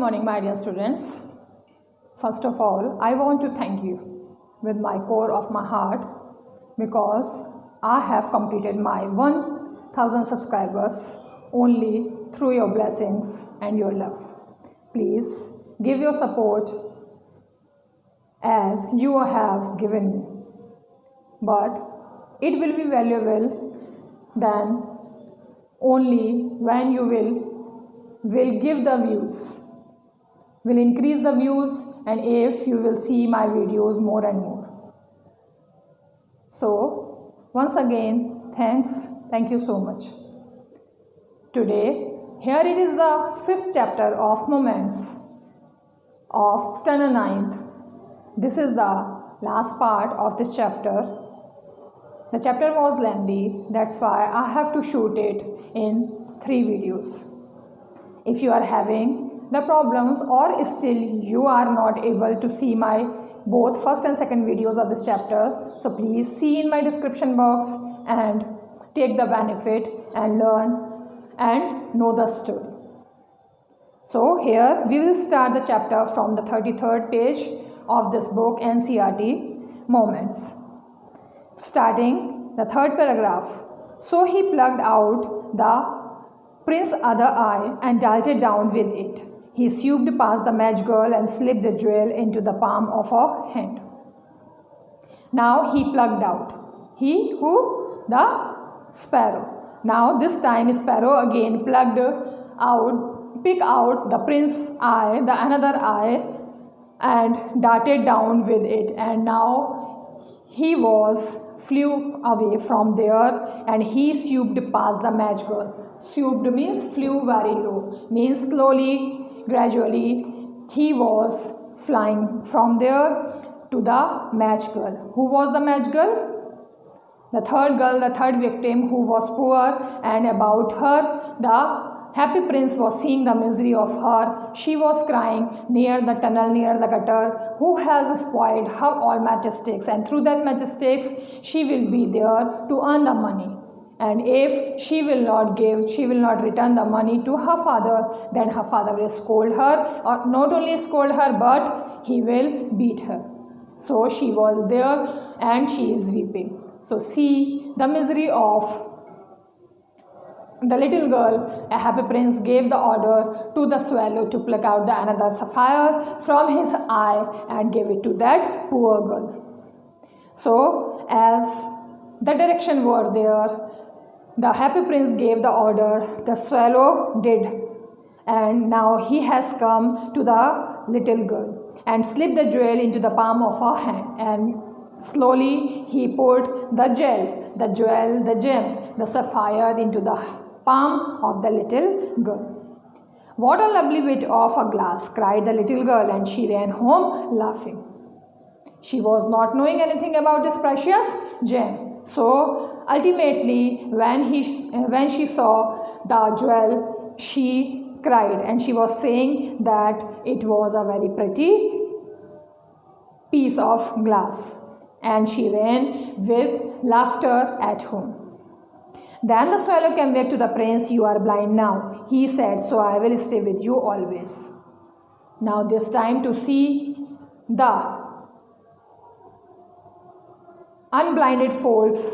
morning, my dear students. First of all, I want to thank you with my core of my heart because I have completed my 1000 subscribers only through your blessings and your love. Please give your support as you have given me. But it will be valuable then only when you will give the views, will increase the views, and if you will see my videos more and more. So once again, thank you so much. Today, here it is the 5th chapter of Moments of Std-09. This is the last part of this chapter. The chapter was lengthy, that's why I have to shoot it in 3 videos. If you are having the problems or still you are not able to see my both first and second videos of this chapter, so please see in my description box and take the benefit and learn and know the story. So here we will start the chapter from the 33rd page of this book, NCERT Moments. Starting the 3rd paragraph. So he plucked out the prince's other eye and darted down with it. He swooped past the match girl and slipped the jewel into the palm of her hand. Now he plucked out. He who? The sparrow. Now this time sparrow again picked out the prince's eye, the another eye, and darted down with it. And now he flew away from there and he swooped past the match girl. Swooped means flew very low, means slowly, gradually he was flying from there to the match girl. Who was the match girl? The third girl, the third victim who was poor, and about her the happy prince was seeing the misery of her. She was crying near the tunnel, near the gutter, who has spoiled her all matchsticks, and through that matchsticks she will be there to earn the money. And if she will not return the money to her father, then her father will scold her, or not only scold her, but he will beat her. So she was there and she is weeping. So see the misery of the little girl. A happy prince gave the order to the swallow to pluck out the another sapphire from his eye and gave it to that poor girl. So as the direction were there, the happy prince gave the order, the swallow did, and now he has come to the little girl and slipped the jewel into the palm of her hand, and slowly he put the jewel, the gem, the sapphire into the palm of the little girl. What a lovely bit of a glass, cried the little girl, and she ran home laughing. She was not knowing anything about this precious gem. So ultimately when she saw the jewel, she cried, and she was saying that it was a very pretty piece of glass, and she ran with laughter at home. Then the swallow came back to the prince. You are blind now, he said, so I will stay with you always. Now this time to see the unblinded folks,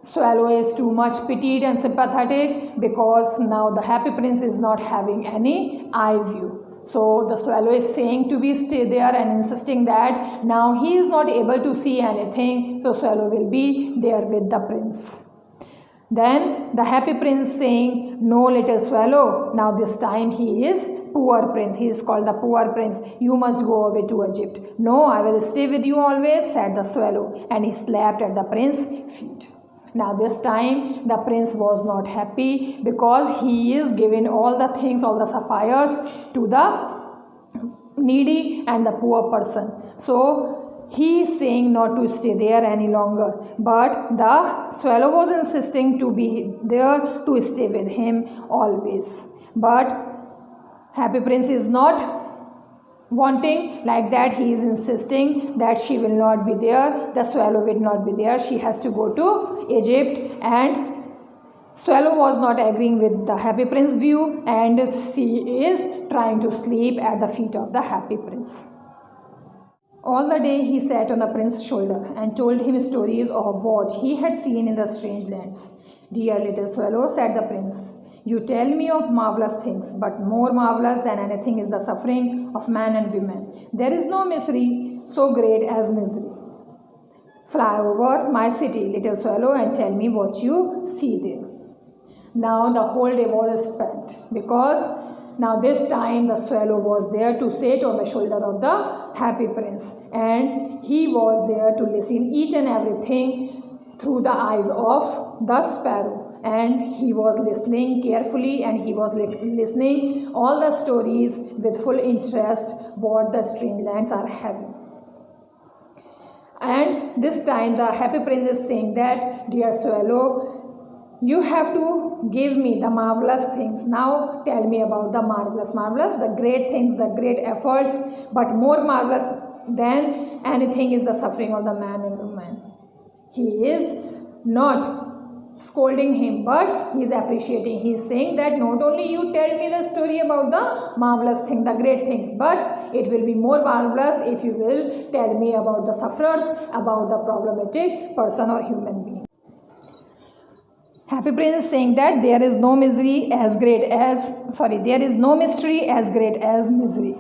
swallow is too much pitied and sympathetic because now the happy prince is not having any eye view. So the swallow is saying to be stay there and insisting that now he is not able to see anything, so swallow will be there with the prince. Then the happy prince saying, no little swallow, now this time he is poor prince, he is called the poor prince, you must go away to Egypt. No, I will stay with you always, said the swallow, and he slapped at the prince's feet. Now this time the prince was not happy because he is giving all the things, all the sapphires to the needy and the poor person. So he is saying not to stay there any longer, but the swallow was insisting to be there to stay with him always. But happy prince is not wanting like that. He is insisting that she will not be there, the swallow will not be there, she has to go to Egypt and Swallow was not agreeing with the happy prince's view, and she is trying to sleep at the feet of the happy prince. All the day he sat on the prince's shoulder and told him stories of what he had seen in the strange lands. "Dear little swallow," said the prince, "you tell me of marvelous things, but more marvelous than anything is the suffering of man and women. There is no misery so great as misery. Fly over my city, little swallow, and tell me what you see there." Now the whole day was spent, because now this time the swallow was there to sit on the shoulder of the happy prince, and he was there to listen each and everything through the eyes of the sparrow, and he was listening carefully, and he was listening all the stories with full interest what the strange lands are having. And this time the happy prince is saying that, "Dear swallow, you have to give me the marvelous things. Now tell me about the marvelous, the great things, the great efforts, but more marvelous than anything is the suffering of the man and woman." He is not scolding him, but he is appreciating. He is saying that not only you tell me the story about the marvelous thing, the great things, but it will be more marvelous if you will tell me about the sufferers, about the problematic person or human being. Happy prince is saying that there is no mystery as great as misery.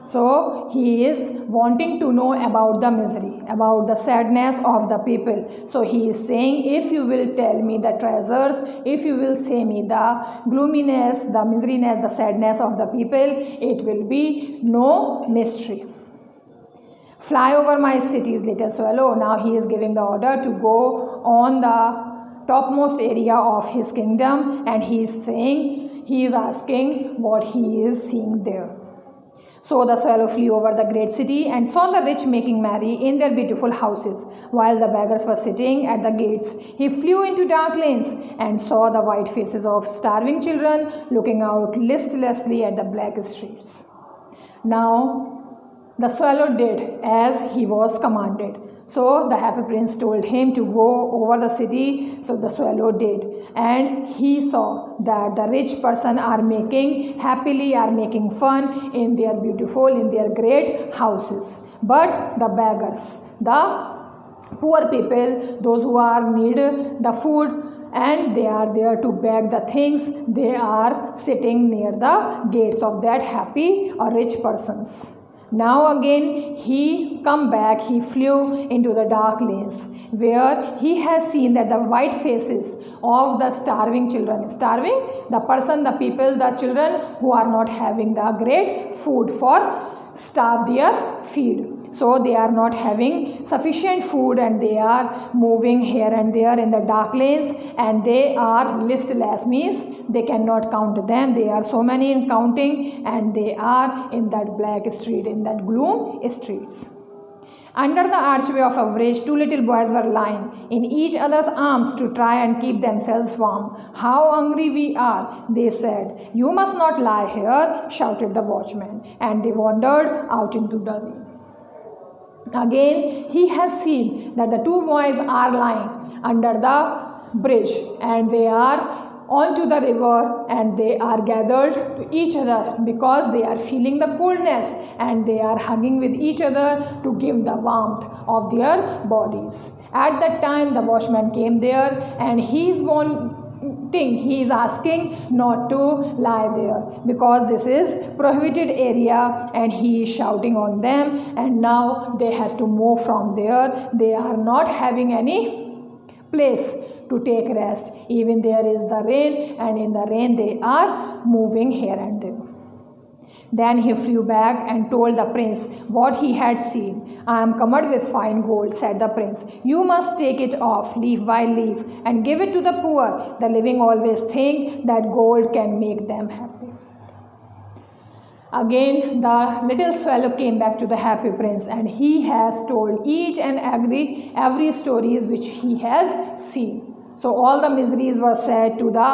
So he is wanting to know about the misery, about the sadness of the people. So he is saying, if you will tell me the treasures, if you will say me the gloominess, the miseryness, the sadness of the people, it will be no mystery. "Fly over my city, little swallow." Now he is giving the order to go on the topmost area of his kingdom, and he is asking what he is seeing there. So the swallow flew over the great city and saw the rich making merry in their beautiful houses, while the beggars were sitting at the gates. He flew into dark lanes and saw the white faces of starving children looking out listlessly at the black streets. Now the swallow did as he was commanded. So the happy prince told him to go over the city. So the swallow did, and he saw that the rich person are making fun in their great houses. But the beggars, the poor people, those who are need the food, and they are there to beg the things, they are sitting near the gates of that happy or rich persons. Now again he come back, he flew into the dark lanes, where he has seen that the white faces of the starving children, the people, the children who are not having the great food for starve their feed. So they are not having sufficient food, and they are moving here and there in the dark lanes, and they are listless, means they cannot count them. They are so many in counting, and they are in that black street, in that gloom streets. Under the archway of a bridge, two little boys were lying in each other's arms to try and keep themselves warm. "How hungry we are," they said. "You must not lie here," shouted the watchman, and they wandered out into the rain. Again he has seen that the two boys are lying under the bridge, and they are onto the river, and they are gathered to each other because they are feeling the coldness, and they are hugging with each other to give the warmth of their bodies. At that time the watchman came there, and he is asking not to lie there, because this is prohibited area, and he is shouting on them, and now they have to move from there. They are not having any place to take rest. Even there is the rain, and in the rain they are moving here and there. Then he flew back and told the prince what he had seen. "I am covered with fine gold," said the prince. "You must take it off leaf by leaf and give it to the poor. The living always think that gold can make them happy." Again the little swallow came back to the happy prince, and he has told each and every stories which he has seen. So all the miseries were said to the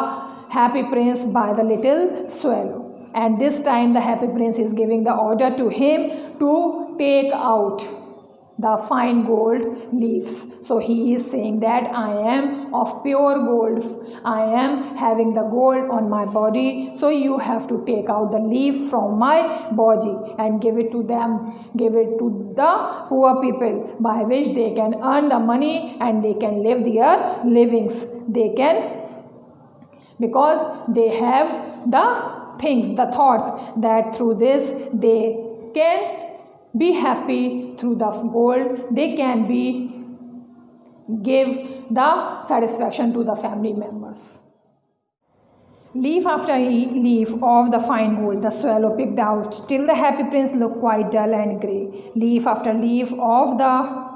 happy prince by the little swallow. And this time the happy prince is giving the order to him to take out the fine gold leaves. So he is saying that I am of pure gold, I am having the gold on my body, so you have to take out the leaf from my body and give it to them, give it to the poor people, by which they can earn the money and they can live their livings. They can, because they have the things, the thoughts that through this they can be happy through the gold, they can be give the satisfaction to the family members. Leaf after leaf of the fine gold the swallow picked out, till the happy prince looked quite dull and grey. Leaf after leaf of the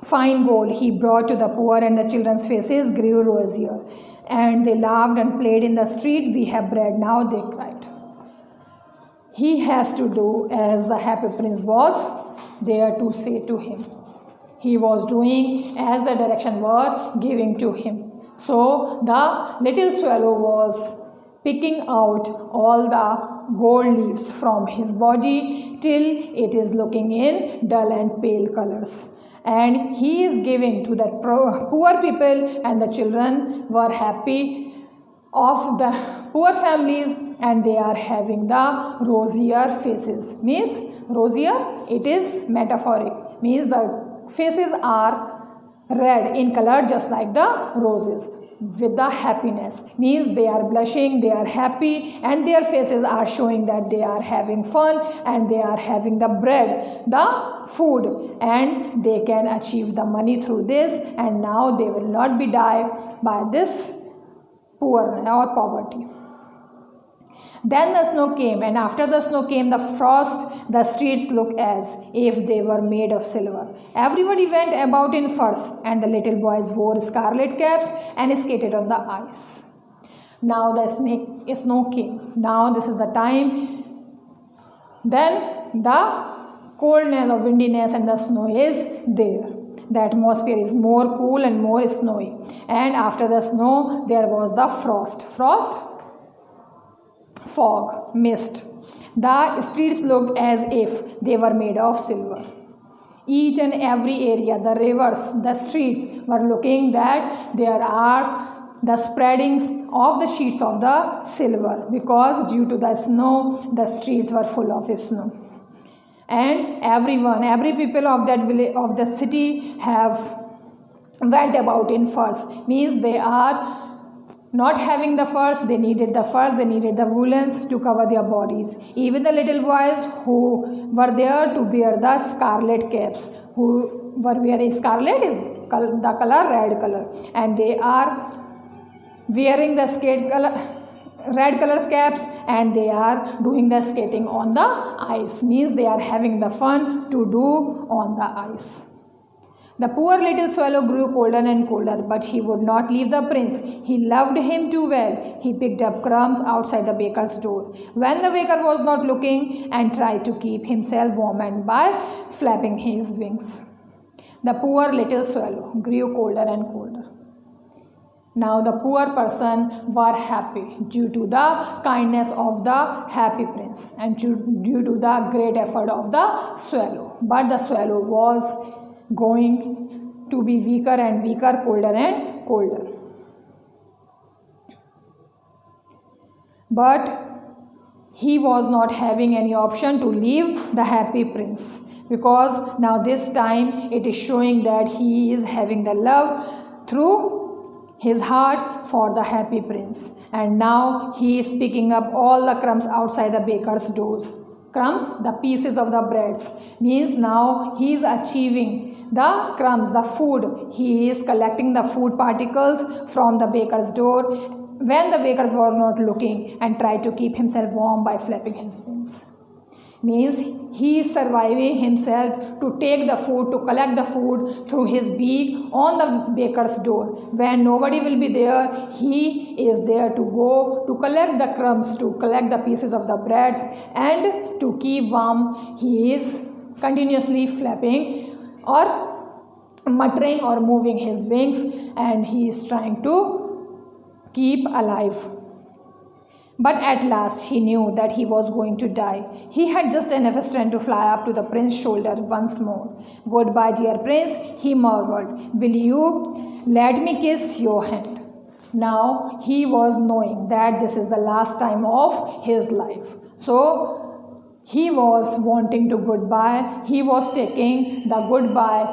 fine gold he brought to the poor, and the children's faces grew rosier, and they laughed and played in the street. We have bread now, they cried. He has to do as the happy prince was there to say to him. He was doing as the direction were giving to him. So the little swallow was picking out all the gold leaves from his body till it is looking in dull and pale colors. And he is giving to the poor people, and the children were happy of the poor families, and they are having the rosier faces. Means rosier, it is metaphoric, means the faces are red in color just like the roses, with the happiness, means they are blushing, they are happy, and their faces are showing that they are having fun and they are having the bread, the food, and they can achieve the money through this, and now they will not be die by this poor or poverty. Then the snow came, and after the snow came the frost. The streets looked as if they were made of silver. Everybody went about in furs, and the little boys wore scarlet caps and skated on the ice. Now the snow came. Now this is the time. Then the coldness or windiness and the snow is there. The atmosphere is more cool and more snowy. And after the snow, there was the frost. Frost? Fog, mist. The streets looked as if they were made of silver. Each and every area, the rivers, the streets were looking that there are the spreadings of the sheets of the silver, because due to the snow, the streets were full of snow. And everyone, every people of that village, of the city, have went about in furs. Means they are not having the furs, they needed the furs, they needed the woolens to cover their bodies. Even the little boys who were there to wear the scarlet caps, who were wearing scarlet is the color red color, and they are wearing the red color caps, and they are doing the skating on the ice. Means they are having the fun to do on the ice. The poor little swallow grew colder and colder, but he would not leave the prince. He loved him too well. He picked up crumbs outside the baker's door, when the baker was not looking, and tried to keep himself warm and by flapping his wings. The poor little swallow grew colder and colder. Now the poor person were happy due to the kindness of the happy prince and due to the great effort of the swallow. But the swallow was going to be weaker and weaker, colder and colder. But he was not having any option to leave the happy prince, because now this time it is showing that he is having the love through his heart for the happy prince, and now he is picking up all the crumbs outside the baker's doors. Crumbs, the pieces of the breads, means now he is achieving the crumbs, the food. He is collecting the food particles from the baker's door when the bakers were not looking, and tried to keep himself warm by flapping his wings. Means he is surviving himself to take the food, to collect the food through his beak on the baker's door. When nobody will be there, he is there to go to collect the crumbs, to collect the pieces of the breads, and to keep warm. He is continuously flapping or muttering or moving his wings, and he is trying to keep alive. But at last he knew that he was going to die. He had just enough strength to fly up to the prince's shoulder once more. "Goodbye, dear prince," he murmured. "Will you let me kiss your hand?" Now he was knowing that this is the last time of his life. So he was wanting to goodbye. He was taking the goodbye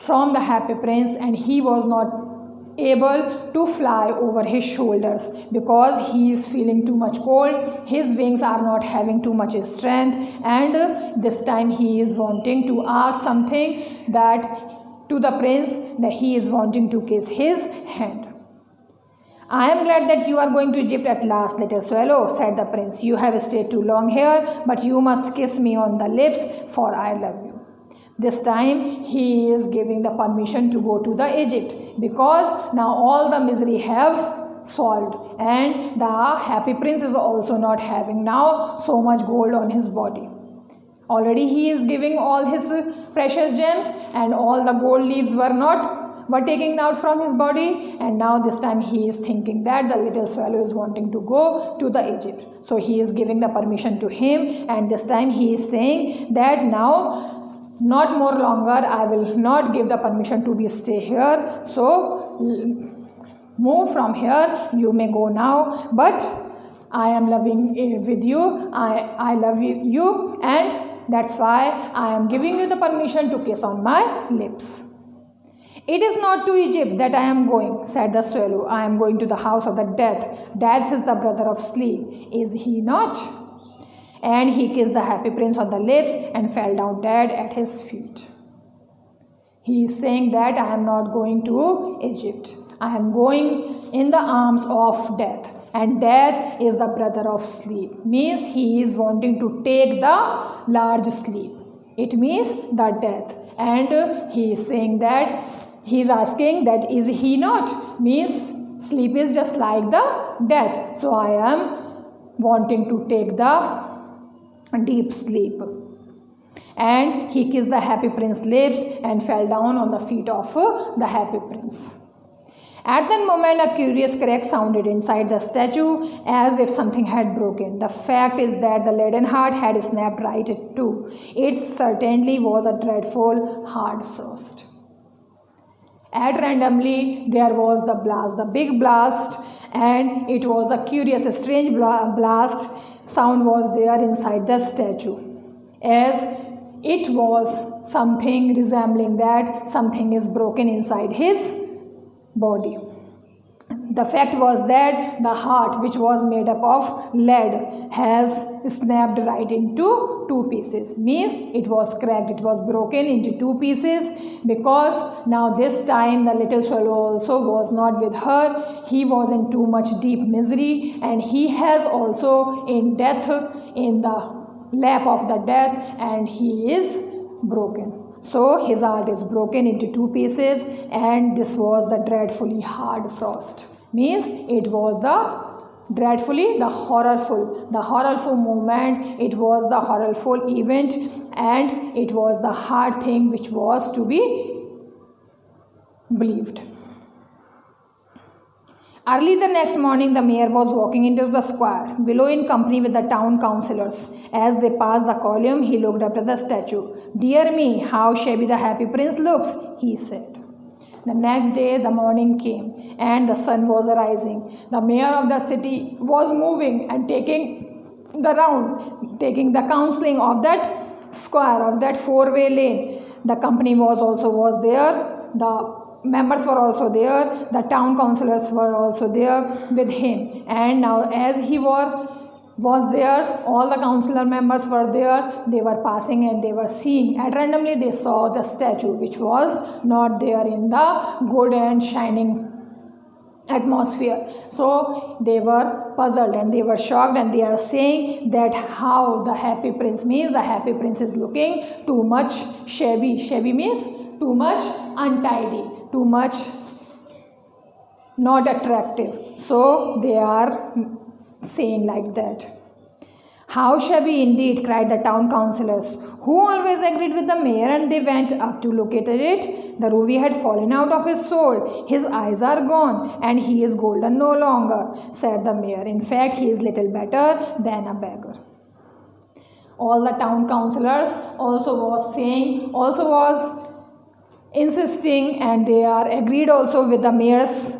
from the happy prince, and he was not able to fly over his shoulders because he is feeling too much cold. His wings are not having too much strength, and this time he is wanting to ask something that to the prince, that he is wanting to kiss his hand. "I am glad that you are going to Egypt at last, little swallow," said the prince. "You have stayed too long here, but you must kiss me on the lips, for I love you." This time he is giving the permission to go to the Egypt, because now all the misery have solved, and the happy prince is also not having now so much gold on his body. Already he is giving all his precious gems, and all the gold leaves were taken out from his body, and now this time he is thinking that the little swallow is wanting to go to the Egypt. So he is giving the permission to him, and this time he is saying that now not more longer, I will not give the permission to be stay here, so move from here, you may go now, but I am loving with you, I love you, and that's why I am giving you the permission to kiss on my lips. "It is not to Egypt that I am going," said the swallow. "I am going to the house of the death. Death is the brother of sleep, is he not?" And he kissed the happy prince on the lips and fell down dead at his feet. He is saying that I am not going to Egypt. I am going in the arms of death. And death is the brother of sleep. Means he is wanting to take the large sleep. It means the death. And he is saying that he is asking that is he not? Means sleep is just like the death. So I am wanting to take the deep sleep. And he kissed the happy prince's lips and fell down on the feet of the happy prince. At that moment, a curious crack sounded inside the statue, as if something had broken. The fact is that the leaden heart had snapped right in two. It certainly was a dreadful hard frost. At randomly, there was the blast, the big blast, and it was a curious, strange blast sound was there inside the statue, as it was something resembling that something is broken inside his body. The fact was that the heart, which was made up of lead, has snapped right into two pieces. Means it was cracked, it was broken into two pieces, because now this time the little swallow also was not with her. He was in too much deep misery, and he has also in death, in the lap of the death, and he is broken. So his heart is broken into two pieces, and this was the dreadfully hard frost. Means it was the horrorful moment, it was the horrorful event, and it was the hard thing which was to be believed. Early the next morning, the mayor was walking into the square, below in company with the town councillors. As they passed the column, he looked up at the statue. "Dear me, how shabby the happy prince looks," he said. The next day, the morning came, and the sun was rising. The mayor of the city was moving and taking the counseling of that square, of that four-way lane. The company was there. The members were also there. The town councillors were also there with him. And now, as he was there, all the councillor members were there. They were passing and they were seeing. And randomly they saw the statue, which was not there in the good and shining atmosphere. So they were puzzled and they were shocked, and they are saying that how the happy prince, means the happy prince is looking too much shabby. Shabby means too much untidy, too much not attractive. So they are saying like that. How shabby indeed, cried the town councillors, who always agreed with the mayor, and they went up to look at it. The ruby had fallen out of his soul. His eyes are gone, and he is golden no longer, said the mayor. In fact, he is little better than a beggar. All the town councillors also was insisting, and they are agreed also with the mayor's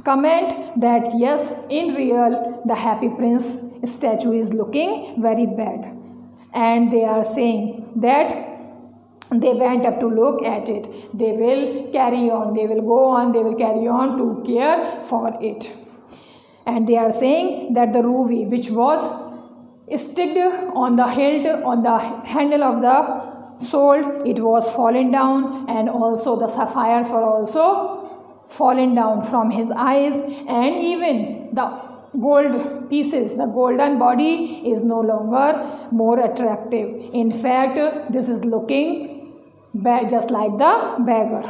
comment that yes, in real, the Happy Prince statue is looking very bad, and they are saying that they went up to look at it. They will carry on, they will go on, they will carry on to care for it. And they are saying that the ruby which was sticked on the hilt, on the handle of the sword, it was fallen down, and also the sapphires were also fallen down from his eyes, and even the gold pieces, the golden body is no longer more attractive. In fact, this is looking just like the beggar.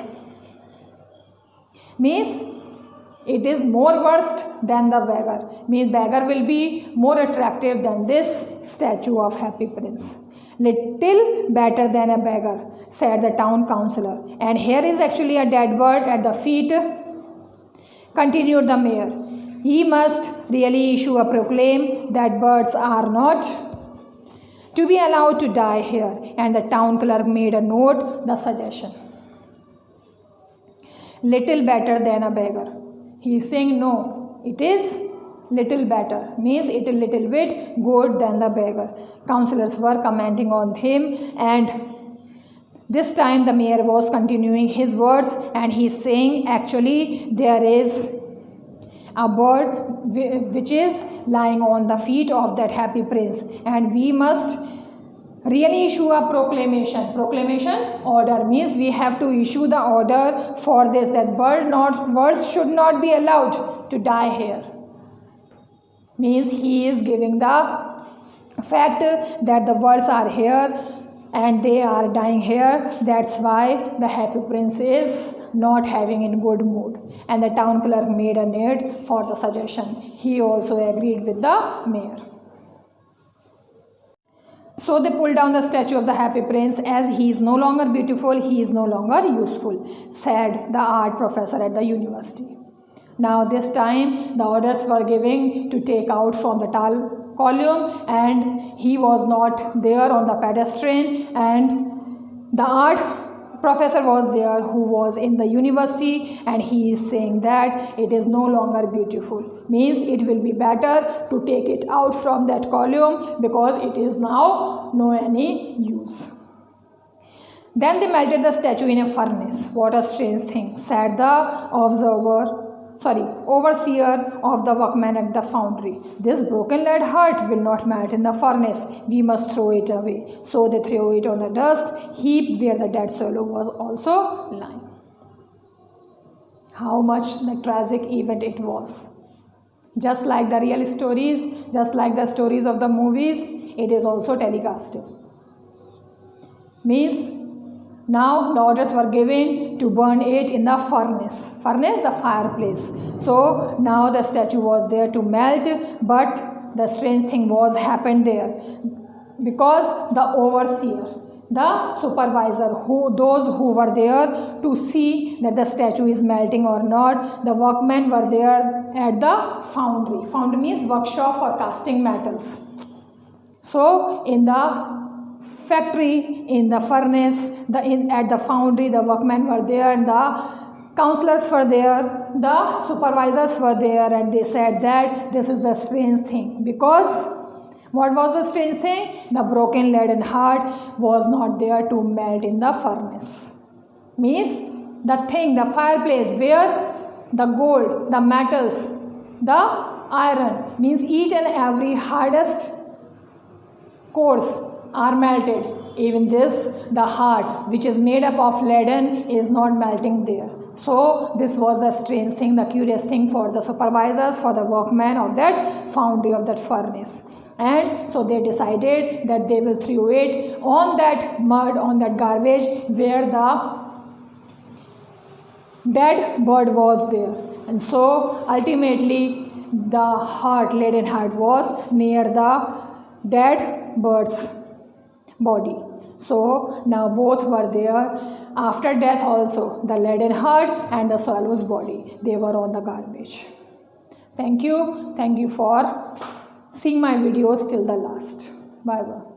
Means it is more worst than the beggar. Means beggar will be more attractive than this statue of Happy Prince. Little better than a beggar, said the town councillor. And here is actually a dead bird at the feet, continued the mayor. He must really issue a proclaim that birds are not to be allowed to die here. And the town clerk made a note the suggestion. Little better than a beggar. He is saying no, it is little better, means it is little bit good than the beggar. Councillors were commenting on him, and this time the mayor was continuing his words, and he is saying actually there is a bird which is lying on the feet of that Happy Prince, and we must really issue a proclamation. Proclamation order means we have to issue the order for this, that birds should not be allowed to die here. Means he is giving the fact that the birds are here and they are dying here. That's why the Happy Prince is not having in good mood. And the town clerk made a note for the suggestion. He also agreed with the mayor. So they pulled down the statue of the Happy Prince. As he is no longer beautiful, he is no longer useful, said the art professor at the university. Now this time the orders were given to take out from the tall column, and he was not there on the pedestrian, and the art professor was there who was in the university, and he is saying that it is no longer beautiful. Means it will be better to take it out from that column because it is now no any use. Then they melted the statue in a furnace. What a strange thing, said the overseer of the workmen at the foundry. This broken lead heart will not melt in the furnace. We must throw it away. So they threw it on the dust heap where the dead swallow was also lying. How much the tragic event it was. Just like the real stories, just like the stories of the movies, it is also telecasted. Means now the orders were given to burn it in the furnace. Furnace, the fireplace. So now the statue was there to melt, but the strange thing was happened there. Because the overseer, the supervisor, those who were there to see that the statue is melting or not, the workmen were there at the foundry. Foundry means workshop for casting metals. So in the factory, in the furnace, at the foundry, the workmen were there, and the counselors were there, the supervisors were there, and they said that this is the strange thing. Because what was the strange thing? The broken leaden heart was not there to melt in the furnace. Means the thing, the fireplace where the gold, the metals, the iron, means each and every hardest cores are melted. Even this, the heart which is made up of leaden, is not melting there. So this was the strange thing, the curious thing for the supervisors, for the workmen of that foundry, of that furnace. And so they decided that they will throw it on that mud, on that garbage where the dead bird was there. And so ultimately the heart, leaden heart, was near the dead bird's body. So now both were there. After death also, the leaden heart and the swallow's body, they were on the garbage. Thank you for seeing my videos till the last. Bye bye.